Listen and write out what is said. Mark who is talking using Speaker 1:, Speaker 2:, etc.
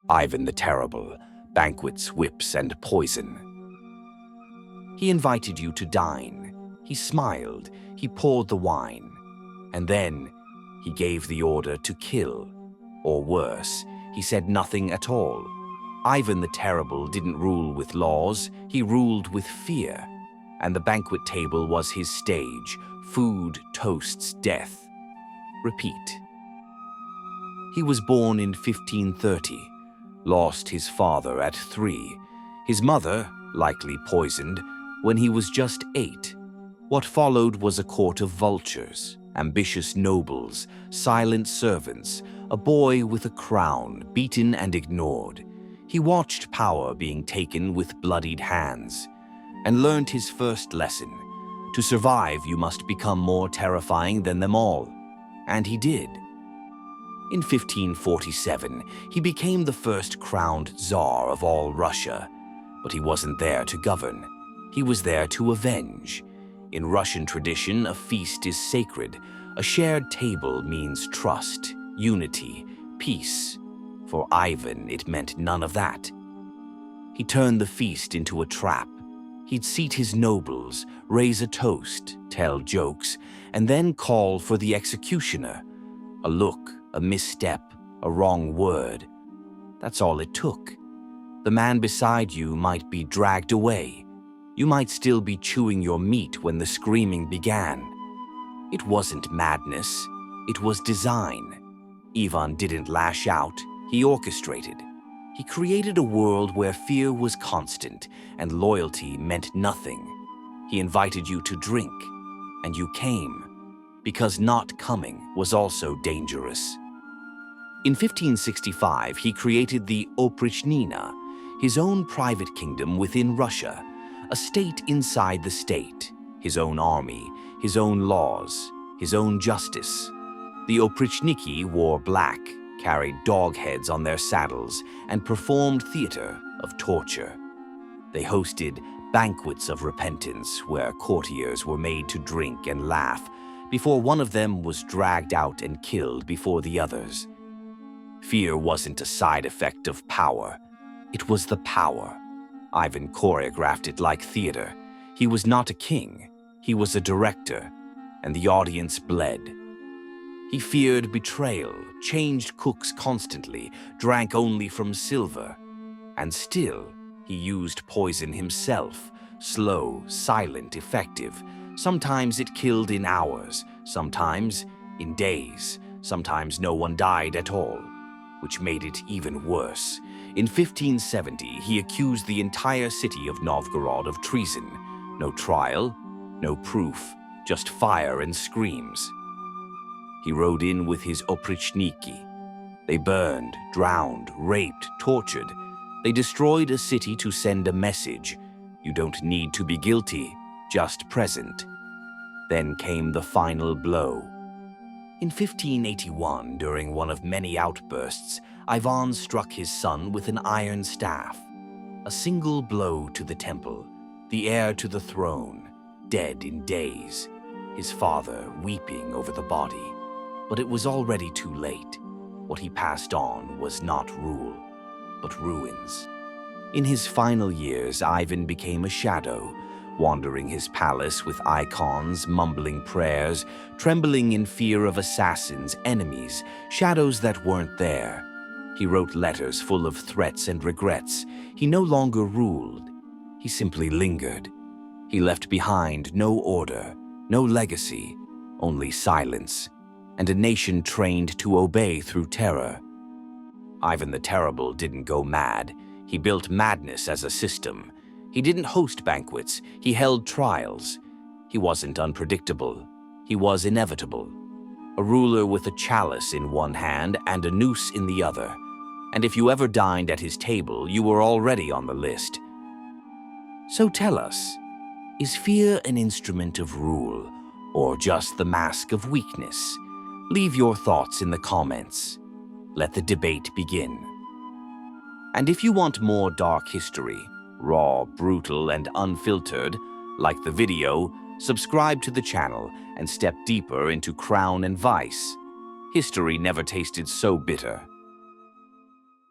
Speaker 1: Ivan the Terrible, banquets, whips, and poison. He invited you to dine. He smiled, he poured the wine, and then he gave the order to kill. Or worse, he said nothing at all. Ivan the Terrible didn't rule with laws, he ruled with fear. And the banquet table was his stage, food, toasts, death. Repeat. He was born in 1530, lost his father at 3, his mother, likely poisoned, when he was just 8. What followed was a court of vultures, ambitious nobles, silent servants, a boy with a crown, beaten and ignored. He watched power being taken with bloodied hands, and learned his first lesson. To survive, you must become more terrifying than them all. And he did. In 1547, he became the first crowned Tsar of all Russia. But he wasn't there to govern. He was there to avenge. In Russian tradition, a feast is sacred. A shared table means trust, unity, peace. For Ivan, it meant none of that. He turned the feast into a trap. He'd seat his nobles, raise a toast, tell jokes, and then call for the executioner. A look, a misstep, a wrong word. That's all it took. The man beside you might be dragged away. You might still be chewing your meat when the screaming began. It wasn't madness, it was design. Ivan didn't lash out, he orchestrated. He created a world where fear was constant and loyalty meant nothing. He invited you to drink, and you came, because not coming was also dangerous. In 1565, he created the Oprichnina, his own private kingdom within Russia, a state inside the state, his own army, his own laws, his own justice. The Oprichniki wore black, carried dog heads on their saddles, and performed theater of torture. They hosted banquets of repentance where courtiers were made to drink and laugh before one of them was dragged out and killed before the others. Fear wasn't a side effect of power. It was the power. Ivan choreographed it like theater. He was not a king. He was a director, and the audience bled. He feared betrayal, changed cooks constantly, drank only from silver. And still, he used poison himself, slow, silent, effective. Sometimes it killed in hours, sometimes in days, sometimes no one died at all, which made it even worse. In 1570, he accused the entire city of Novgorod of treason. No trial, no proof, just fire and screams. He rode in with his Oprichniki. They burned, drowned, raped, tortured. They destroyed a city to send a message. You don't need to be guilty, just present. Then came the final blow. In 1581, during one of many outbursts, Ivan struck his son with an iron staff. A single blow to the temple, the heir to the throne, dead in days, his father weeping over the body. But it was already too late. What he passed on was not rule, but ruins. In his final years, Ivan became a shadow, wandering his palace with icons, mumbling prayers, trembling in fear of assassins, enemies, shadows that weren't there. He wrote letters full of threats and regrets. He no longer ruled. He simply lingered. He left behind no order, no legacy, only silence, and a nation trained to obey through terror. Ivan the Terrible didn't go mad. He built madness as a system. He didn't host banquets. He held trials. He wasn't unpredictable. He was inevitable. A ruler with a chalice in one hand and a noose in the other. And if you ever dined at his table, you were already on the list. So tell us, is fear an instrument of rule, or just the mask of weakness? Leave your thoughts in the comments. Let the debate begin. And if you want more dark history, raw, brutal, and unfiltered, like the video, subscribe to the channel and step deeper into Crown and Vice. History never tasted so bitter.